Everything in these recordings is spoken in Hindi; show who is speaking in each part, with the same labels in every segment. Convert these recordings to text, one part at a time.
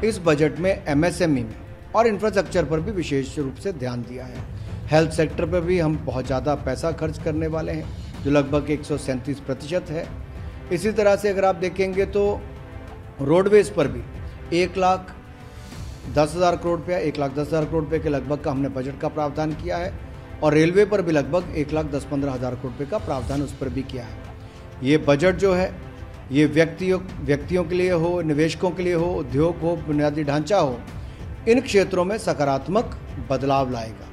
Speaker 1: इस बजट में एमएसएमई में और इंफ्रास्ट्रक्चर पर भी विशेष रूप से ध्यान दिया है। हेल्थ सेक्टर पर भी हम बहुत ज़्यादा पैसा खर्च करने वाले हैं, जो लगभग 137% है। इसी तरह से अगर आप देखेंगे तो रोडवेज पर भी 1,10,000 करोड़ रुपया 1,10,000 करोड़ रुपये के लगभग का हमने बजट का प्रावधान किया है और रेलवे पर भी लगभग 1,10-15,000 करोड़ रुपये का प्रावधान उस पर भी किया है। ये बजट जो है ये व्यक्तियों के लिए हो, निवेशकों के लिए हो, उद्योग हो, बुनियादी ढांचा हो, इन क्षेत्रों में सकारात्मक बदलाव लाएगा।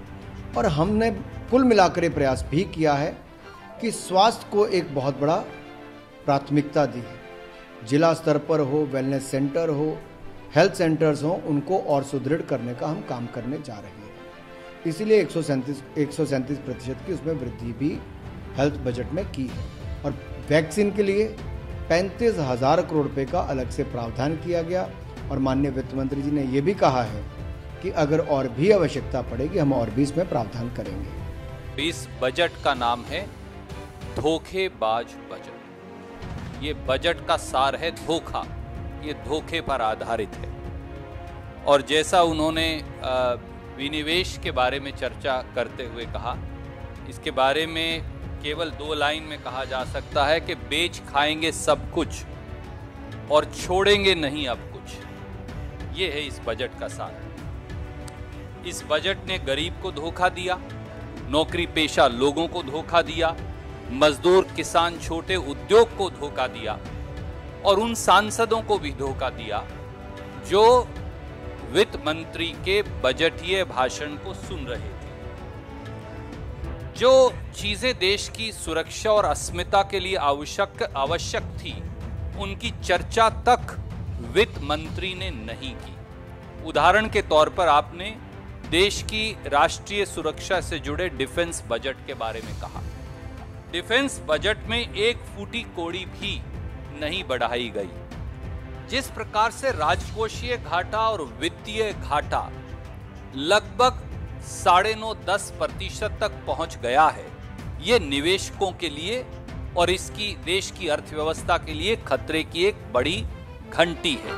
Speaker 1: और हमने कुल मिलाकर ये प्रयास भी किया है कि स्वास्थ्य को एक बहुत बड़ा प्राथमिकता दी है। जिला स्तर पर हो, वेलनेस सेंटर हो, हेल्थ सेंटर्स हो, उनको और सुदृढ़ करने का हम काम करने जा रहे हैं। इसीलिए 137% की उसमें वृद्धि भी हेल्थ बजट में की है। और वैक्सीन के लिए 35,000 करोड़ रुपए का अलग से प्रावधान किया गया और माननीय वित्त मंत्री जी ने ये भी कहा है कि अगर और भी आवश्यकता पड़ेगी हम और भी इसमें प्रावधान करेंगे।
Speaker 2: इस बजट का नाम है धोखेबाज बजट। ये बजट का सार है धोखा, ये धोखे पर आधारित है। और जैसा उन्होंने विनिवेश के बारे में चर्चा करते हुए कहा, इसके बारे में केवल 2 लाइन में कहा जा सकता है कि बेच खाएंगे सब कुछ और छोड़ेंगे नहीं अब कुछ। ये है इस बजट का सार। इस बजट ने गरीब को धोखा दिया, नौकरी पेशा लोगों को धोखा दिया, मजदूर, किसान, छोटे उद्योग को धोखा दिया और उन सांसदों को भी धोखा दिया जो वित्त मंत्री के बजटीय भाषण को सुन रहे थे। जो चीजें देश की सुरक्षा और अस्मिता के लिए आवश्यक थी, उनकी चर्चा तक वित्त मंत्री ने नहीं की। उदाहरण के तौर पर आपने देश की राष्ट्रीय सुरक्षा से जुड़े डिफेंस बजट के बारे में कहा। डिफेंस बजट में एक फूटी कौड़ी भी नहीं बढ़ाई गई। जिस प्रकार से राजकोषीय घाटा और वित्तीय घाटा लगभग 9.5-10% तक पहुंच गया है, ये निवेशकों के लिए और इसकी देश की अर्थव्यवस्था के लिए खतरे की एक बड़ी घंटी है।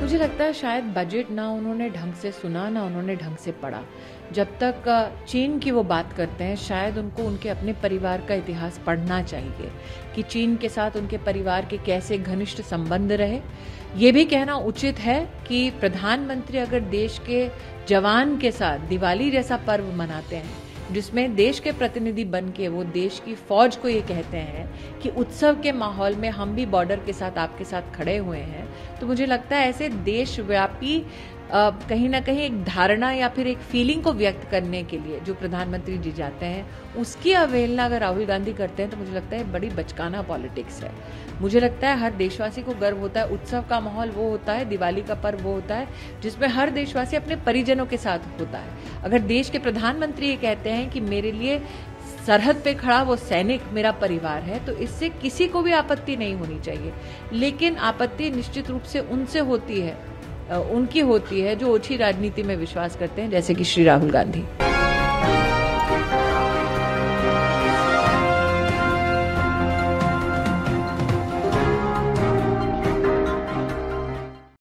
Speaker 3: मुझे लगता है शायद बजट ना उन्होंने ढंग से सुना, ना उन्होंने ढंग से पढ़ा। जब तक चीन की वो बात करते हैं, शायद उनको उनके अपने परिवार का इतिहास पढ़ना चाहिए कि चीन के साथ उनके परिवार के कैसे घनिष्ठ संबंध रहे। ये भी कहना उचित है कि प्रधानमंत्री अगर देश के जवान के साथ दिवाली जैसा पर्व मनाते हैं, जिसमें देश के प्रतिनिधि बन के वो देश की फौज को ये कहते हैं कि उत्सव के माहौल में हम भी बॉर्डर के साथ आपके साथ खड़े हुए हैं, तो मुझे लगता है ऐसे देशव्यापी कहीं ना कहीं एक धारणा या फिर एक फीलिंग को व्यक्त करने के लिए जो प्रधानमंत्री जी जाते हैं, उसकी अवहेलना अगर राहुल गांधी करते हैं तो मुझे लगता है बड़ी बचकाना पॉलिटिक्स है। मुझे लगता है हर देशवासी को गर्व होता है। उत्सव का माहौल वो होता है, दिवाली का पर्व वो होता है जिसमें हर देशवासी अपने परिजनों के साथ होता है। अगर देश के प्रधानमंत्री ये कहते हैं कि मेरे लिए सरहद पे खड़ा वो सैनिक मेरा परिवार है, तो इससे किसी को भी आपत्ति नहीं होनी चाहिए। लेकिन आपत्ति निश्चित रूप से उनसे होती है, उनकी होती है जो ओछी राजनीति में विश्वास करते हैं, जैसे कि श्री राहुल गांधी।